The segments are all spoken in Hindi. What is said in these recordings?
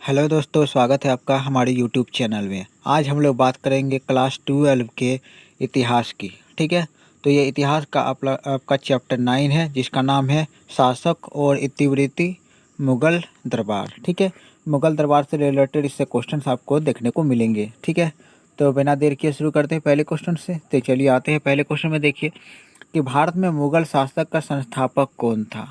हेलो दोस्तों, स्वागत है आपका हमारे यूट्यूब चैनल में। आज हम लोग बात करेंगे क्लास 12 के इतिहास की। ठीक है, तो ये इतिहास का आपका चैप्टर 9 है, जिसका नाम है शासक और इतिवृत्ति मुगल दरबार। ठीक है, मुगल दरबार से रिलेटेड इससे क्वेश्चंस आपको देखने को मिलेंगे। ठीक है, तो बिना देर किए शुरू करते हैं पहले क्वेश्चन से। तो चलिए आते हैं पहले क्वेश्चन में। देखिए कि भारत में मुगल शासक का संस्थापक कौन था।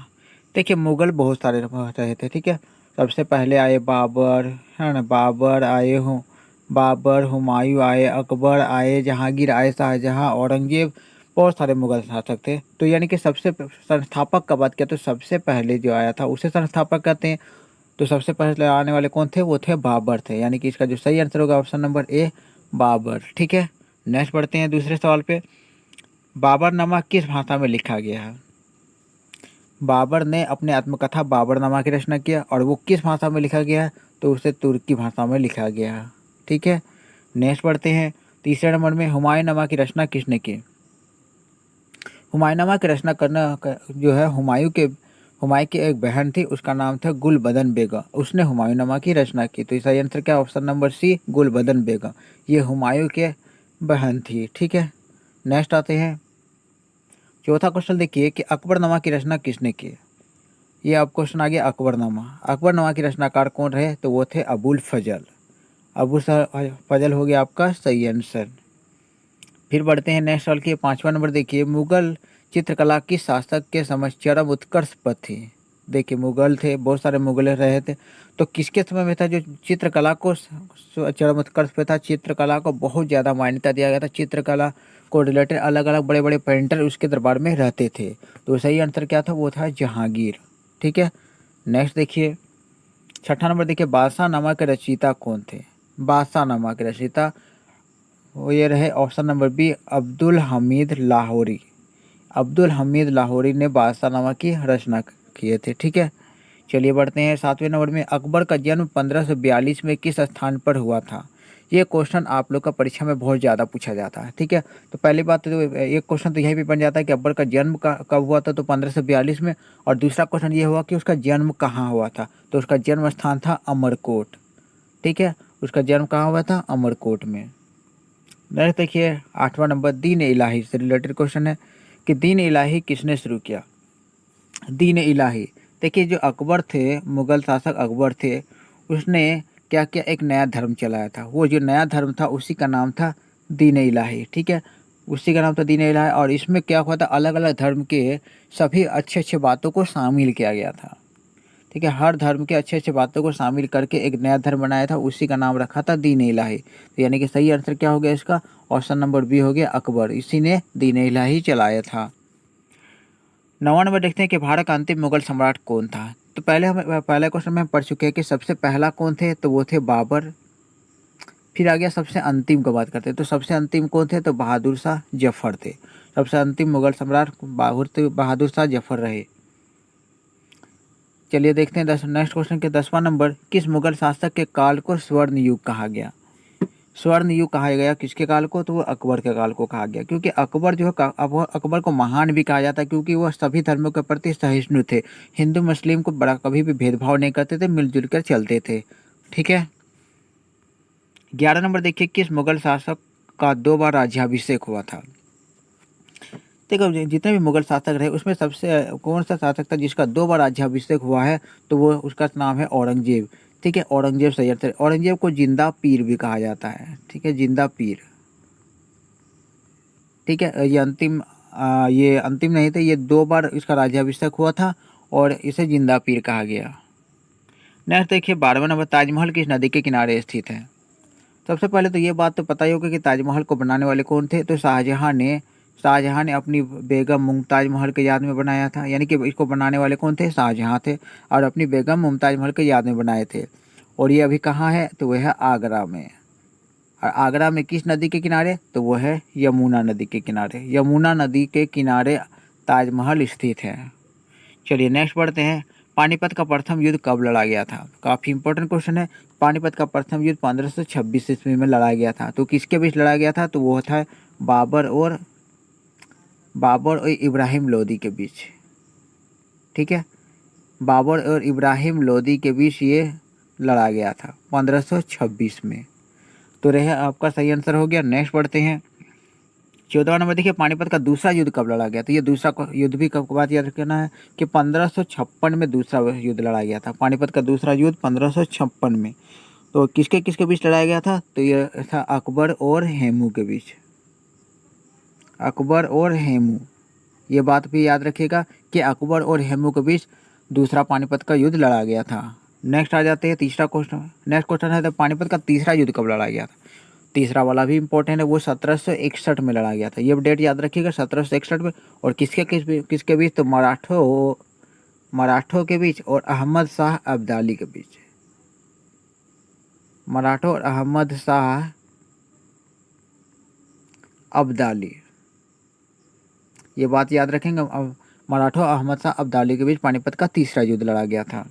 देखिए मुगल बहुत सारे रहे थे। ठीक है, सबसे पहले आए बाबर, है ना, बाबर आए हूँ, बाबर, हुमायूं आए, अकबर आए, जहांगीर आए, शाहजहां, औरंगजेब, बहुत सारे मुगल शासक थे। तो यानी कि सबसे संस्थापक का बात किया तो सबसे पहले जो आया था उसे संस्थापक कहते हैं। तो सबसे पहले आने वाले कौन थे, वो थे बाबर थे। यानी कि इसका जो सही आंसर होगा ऑप्शन नंबर ए, बाबर। ठीक है, नेक्स्ट बढ़ते हैं दूसरे सवाल पे। बाबरनामा किस भाषा में लिखा गया है। बाबर ने अपने आत्मकथा बाबरनामा की रचना किया और वो किस भाषा में लिखा गया है, तो उसे तुर्की भाषा में लिखा गया है। ठीक है, नेक्स्ट बढ़ते हैं तीसरे नंबर में। हुमायूंनामा की रचना किसने की। हुमायूंनामा की रचना जो है हुमायूं की एक बहन थी, उसका नाम था गुलबदन बेगम। उसने हुमायूंनामा की रचना की। तो इसका आंसर क्या, ऑप्शन नंबर सी, गुलबदन बेगम। ये हुमायूं के बहन थी। ठीक है, नेक्स्ट आते हैं चौथा क्वेश्चन। देखिए कि अकबरनामा की रचना किसने की। ये अब क्वेश्चन आ गया अकबरनामा। अकबरनामा के रचनाकार कौन रहे, तो वो थे अबुल फजल। फजल हो गया आपका सही आंसर। फिर बढ़ते हैं नेक्स्ट सवाल की पांचवा नंबर। देखिए मुगल चित्रकला किस शासक के समय चरम उत्कर्ष पर थी। देखिए मुगल थे, बहुत सारे मुगल रहे थे, तो किसके समय में था जो चित्रकला को चरम उत्कर्ष पे था। चित्रकला को बहुत ज़्यादा मान्यता दिया गया था। चित्रकला को रिलेटेड अलग अलग बड़े बड़े पेंटर उसके दरबार में रहते थे। तो सही आंसर क्या था, वो था जहांगीर। ठीक है, नेक्स्ट देखिए छठा नंबर। देखिए बादशाहनामा के रचयिता कौन थे। बादशाहनामा के रचयिता वो ये रहे option number B, Abdul Hamid Lahori. Abdul Hamid Lahori ने बादशाहनामा की रचना किए थे। ठीक है, चलिए बढ़ते हैं सातवें नंबर में। अकबर का जन्म 1542 में किस स्थान पर हुआ था। ये क्वेश्चन आप लोग का परीक्षा में बहुत ज़्यादा पूछा जाता है। ठीक है, तो पहली बात तो एक क्वेश्चन तो यही भी बन जाता है कि अकबर का जन्म कब हुआ था, तो 1542 में। और दूसरा क्वेश्चन ये हुआ कि उसका जन्म कहाँ हुआ था, तो उसका जन्म स्थान था अमरकोट। ठीक है, उसका जन्म कहाँ हुआ था, अमरकोट में। नेक्स्ट देखिए आठवां नंबर, दीन इलाही से रिलेटेड क्वेश्चन है कि दीन इलाही किसने शुरू किया। दीन इलाही, देखिए जो अकबर थे, मुगल शासक अकबर थे, उसने क्या किया, एक नया धर्म चलाया था। वो जो नया धर्म था उसी का नाम था दीन इलाही। ठीक है, उसी का नाम था दीन इलाही। और इसमें क्या हुआ था, अलग अलग धर्म के सभी अच्छे अच्छे बातों को शामिल किया गया था। ठीक है, हर धर्म के अच्छे अच्छे बातों को शामिल करके एक नया धर्म बनाया था, उसी का नाम रखा था दीन इलाही। तो यानी कि सही आंसर क्या हो गया इसका, ऑप्शन नंबर बी हो गया, अकबर। इसी ने दीन इलाही चलाया था। नवा नंबर देखते हैं कि भारत का अंतिम मुगल सम्राट कौन था। तो पहले क्वेश्चन में हम पढ़ चुके हैं कि सबसे पहला कौन थे, तो वो थे बाबर। फिर आ गया सबसे अंतिम की बात करते हैं, तो सबसे अंतिम कौन थे, तो बहादुर शाह जफर थे। सबसे अंतिम मुगल सम्राट बहादुर शाह जफर रहे। चलिए देखते हैं नेक्स्ट क्वेश्चन के 10वां नंबर। किस मुगल शासक के काल को स्वर्ण युग कहा गया। स्वर्ण युग कहा गया किसके काल को, तो वो अकबर के काल को कहा गया। क्योंकि अकबर जो है अकबर को महान भी कहा जाता है, क्योंकि वह सभी धर्मों के प्रति सहिष्णु थे। हिंदू मुस्लिम को बड़ा कभी भी भेदभाव नहीं करते थे, मिलजुल कर चलते थे। ठीक है, 11 नंबर देखिए, किस मुगल शासक का 2 बार राज्याभिषेक हुआ था। देखो जितने भी मुगल शासक रहे उसमें सबसे कौन सा शासक था जिसका 2 बार राज्याभिषेक हुआ है, तो वो उसका नाम है औरंगजेब। ठीक है, औरंगजेब सैयद थे। औरंगजेब को जिंदा पीर भी कहा जाता है। ठीक है, जिंदा पीर। ठीक है, ये अंतिम नहीं थे, ये 2 बार इसका राज्याभिषेक हुआ था और इसे जिंदा पीर कहा गया। नेक्स्ट देखिए 12वां नंबर, ताजमहल किस नदी के किनारे स्थित है। सबसे पहले तो ये बात तो पता ही होगा कि ताजमहल को बनाने वाले कौन थे, तो शाहजहां ने अपनी बेगम मुमताज महल के याद में बनाया था। यानी कि इसको बनाने वाले कौन थे, शाहजहां थे, और अपनी बेगम मुमताज महल के याद में बनाए थे। और ये अभी कहाँ है, तो वह है आगरा में। और आगरा में किस नदी के किनारे, तो वो है यमुना नदी के किनारे। यमुना नदी के किनारे ताजमहल स्थित है। चलिए नेक्स्ट बढ़ते हैं। पानीपत का प्रथम युद्ध कब लड़ा गया था। काफ़ी इंपॉर्टेंट क्वेश्चन है। पानीपत का प्रथम युद्ध 1526 ईस्वी में लड़ा गया था। तो किसके बीच लड़ा गया था, तो वो था बाबर और इब्राहिम लोदी के बीच। ठीक है, बाबर और इब्राहिम लोदी के बीच ये लड़ा गया था 1526 में। तो रहे आपका सही आंसर हो गया। नेक्स्ट पढ़ते हैं 14वां नंबर। देखिए पानीपत का दूसरा युद्ध कब लड़ा गया? तो ये दूसरा युद्ध भी कब बात याद रखना है कि 1556 में दूसरा युद्ध लड़ा गया था। पानीपत का दूसरा युद्ध 1556 में। तो किसके किसके बीच लड़ाया गया था? तो ये था अकबर और हेमू के बीच। अकबर और हेमू, ये बात भी याद रखिएगा कि अकबर और हेमू के बीच दूसरा पानीपत का युद्ध लड़ा गया था। नेक्स्ट आ जाते हैं तीसरा क्वेश्चन। नेक्स्ट क्वेश्चन है तो पानीपत का तीसरा युद्ध कब लड़ा गया था? तीसरा वाला भी इंपॉर्टेंट है, वो 1761 में लड़ा गया था। ये डेट याद रखिएगा 1761 में। और किसके बीच? तो मराठों के बीच और अहमद शाह अब्दाली के बीच। मराठों और अहमद शाह अब्दाली, ये बात याद रखेंगे। अब मराठों अहमद शाह अब्दाली के बीच पानीपत का तीसरा युद्ध लड़ा गया था।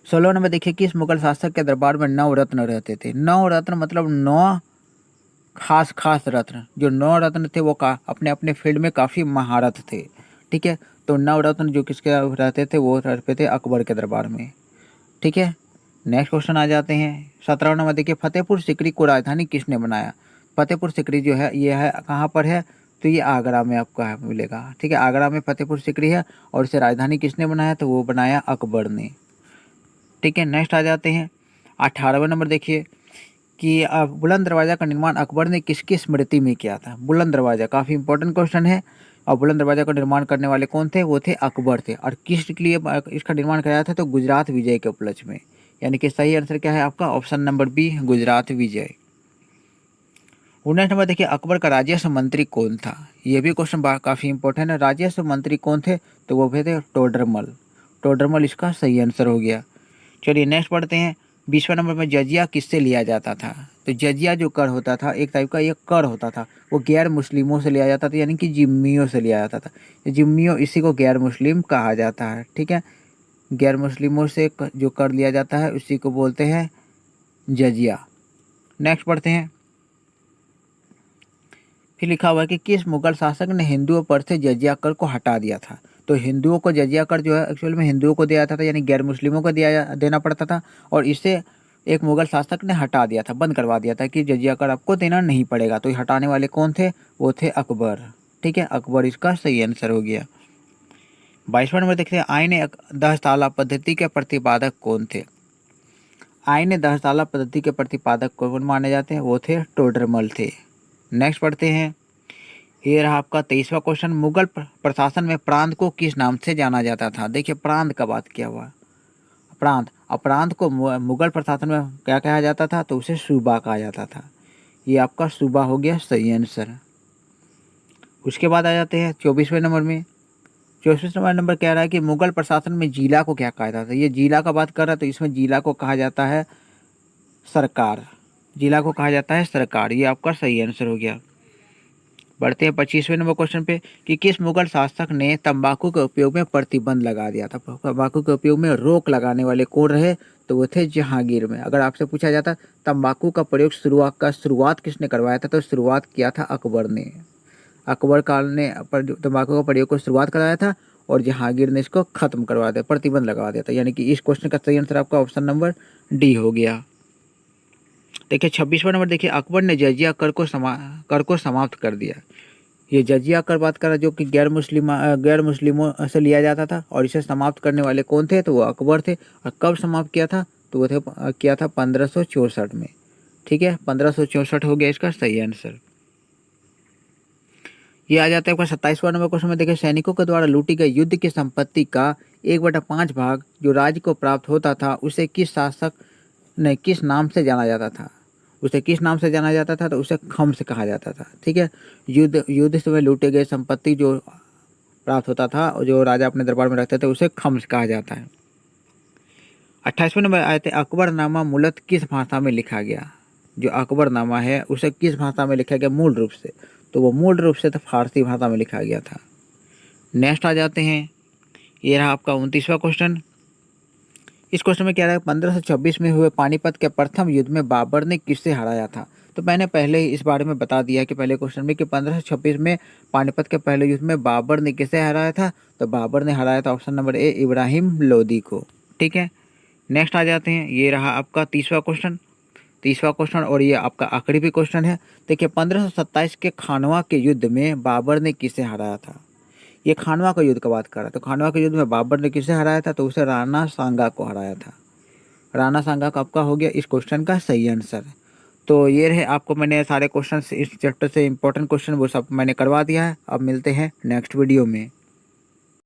16 नंबर देखिए किस मुगल शासक के दरबार में 9 रत्न रहते थे? 9 रत्न मतलब 9 खास खास रत्न। जो 9 रत्न थे वो अपने अपने फील्ड में काफ़ी महारत थे। ठीक है, तो 9 रत्न जो किसके रहते थे वो रहते थे अकबर के दरबार में। ठीक है, नेक्स्ट क्वेश्चन आ जाते हैं 17 नंबर। देखिए फतेहपुर सिकरी को राजधानी किसने बनाया? फतेहपुर सिकरी जो है ये है कहाँ पर है? तो ये आगरा में आपको मिलेगा। ठीक है, आगरा में फतेहपुर सिकरी है और इसे राजधानी किसने बनाया? तो वो बनाया अकबर ने। ठीक है, नेक्स्ट आ जाते हैं 18वें नंबर। देखिए कि बुलंद दरवाज़ा का निर्माण अकबर ने किसकी स्मृति में किया था? बुलंद दरवाज़ा काफ़ी इंपॉर्टेंट क्वेश्चन है। और बुलंद दरवाज़ा का निर्माण करने वाले कौन थे? वो थे अकबर थे। और किस लिए इसका निर्माण कराया था? तो गुजरात विजय के उपलक्ष्य में। यानी कि सही आंसर क्या है आपका? ऑप्शन नंबर बी, गुजरात विजय। 19 नंबर देखिए अकबर का राजस्व मंत्री कौन था? ये भी क्वेश्चन काफ़ी इंपॉर्टेंट है। राजस्व मंत्री कौन थे? तो वो थे टोडरमल। टोडरमल इसका सही आंसर हो गया। चलिए नेक्स्ट पढ़ते हैं 20वें नंबर में। जजिया किससे लिया जाता था? तो जजिया जो कर होता था एक टाइप का ये कर होता था, वो गैर मुस्लिमों से लिया जाता था, यानी कि जिम्मियों से लिया जाता था। जिम्मियों, इसी को गैर मुस्लिम कहा जाता है। ठीक है, गैर मुस्लिमों से जो कर लिया जाता है उसी को बोलते हैं जजिया। नेक्स्ट पढ़ते हैं। फिर लिखा हुआ है कि किस मुगल शासक ने हिंदुओं पर से जजिया कर को हटा दिया था? तो हिंदुओं को जजिया कर जो है एक्चुअल में हिंदुओं को दिया जाता था, यानी गैर मुस्लिमों को देना पड़ता था। और इसे एक मुगल शासक ने हटा दिया था, बंद करवा दिया था कि जजिया कर आपको देना नहीं पड़ेगा। तो ये हटाने वाले कौन थे? वो थे अकबर। ठीक है, अकबर इसका सही आंसर हो गया। 22वां नंबर देखते हैं आईने दस ताला पद्धति के प्रतिपादक कौन थे? आईने दस ताला पद्धति के प्रतिपादक कौन माने जाते हैं? वो थे टोडरमल थे। नेक्स्ट पढ़ते हैं। ये रहा आपका 23वां क्वेश्चन। मुगल प्रशासन में प्रांत को किस नाम से जाना जाता था? देखिए प्रांत का बात किया हुआ। प्रांत, अपरांत को मुगल प्रशासन में क्या कहा जाता था? तो उसे सूबा कहा जाता था। ये आपका सूबा हो गया सही आंसर। उसके बाद आ जाते हैं 24वें नंबर में। 24वां नंबर कह रहा है कि मुगल प्रशासन में जिला को क्या कहा जाता है? ये जिला का बात कर रहा है, तो इसमें जिला को कहा जाता है सरकार। जिला को कहा जाता है सरकार। ये आपका सही आंसर हो गया। बढ़ते हैं 25वें नंबर क्वेश्चन पे कि किस मुगल शासक ने तंबाकू के उपयोग में प्रतिबंध लगा दिया था? तंबाकू के उपयोग में रोक लगाने वाले कौन रहे? तो वो थे जहांगीर में। अगर आपसे पूछा जाता तंबाकू का प्रयोग शुरुआत किसने करवाया था? तो शुरुआत किया था अकबर ने। अकबर काल ने तंबाकू का प्रयोग को शुरुआत कराया था और जहांगीर ने इसको खत्म करवा दिया, प्रतिबंध लगा दिया था। यानी कि इस क्वेश्चन का सही आंसर आपका ऑप्शन नंबर डी हो गया। देखिए 26वां नंबर देखिए अकबर ने जजिया कर को समाप्त कर दिया। ये जजिया कर बात कर रहा जो कि गैर मुस्लिमों से लिया जाता था और इसे समाप्त करने वाले कौन थे? तो वो अकबर थे। और कब समाप्त किया था? तो वो किया था 1564 में। ठीक है, 1564 हो गया इसका सही आंसर। ये आ जाता है आपका 27वां नंबर क्वेश्चन में। देखिए सैनिकों के द्वारा लूटी गई युद्ध की संपत्ति का 1/5 भाग जो राज्य को प्राप्त होता था उसे किस शासक ने किस नाम से जाना जाता था? उसे किस नाम से जाना जाता था? तो उसे खम्स कहा जाता था। ठीक है, युद्ध समय लूटे गए संपत्ति जो प्राप्त होता था और जो राजा अपने दरबार में रखते थे उसे खम्स कहा जाता है। 28वें नंबर आए थे अकबरनामा मूलतः किस भाषा में लिखा गया? जो अकबरनामा है उसे किस भाषा में लिखा गया मूल रूप से? तो वो मूल रूप से तो फारसी भाषा में लिखा गया था। नेक्स्ट आ जाते हैं। ये रहा आपका 29वां क्वेश्चन। इस क्वेश्चन में क्या रहा है 1526 में हुए पानीपत के प्रथम युद्ध में बाबर ने किससे हराया था? तो मैंने पहले ही इस बारे में बता दिया कि पहले क्वेश्चन में कि 1526 में पानीपत के पहले युद्ध में बाबर ने किसे हराया था? तो बाबर ने हराया था option number A, Ibrahim Lodi को। ठीक है, नेक्स्ट आ जाते हैं, ये रहा आपका 30वां क्वेश्चन और ये आपका आखिरी भी क्वेश्चन है। देखिए 1527 के खानवा के युद्ध में बाबर ने किसे हराया था। ये खानवा का युद्ध का बात कर रहा है, तो खानवा के युद्ध में बाबर ने किसे हराया था, तो उसे राणा सांगा को हराया था। राणा सांगा का आपका हो गया इस क्वेश्चन का सही आंसर। तो ये रहे, आपको मैंने सारे क्वेश्चन इस चैप्टर से इंपॉर्टेंट क्वेश्चन वो सब मैंने करवा दिया है। अब मिलते हैं नेक्स्ट वीडियो में।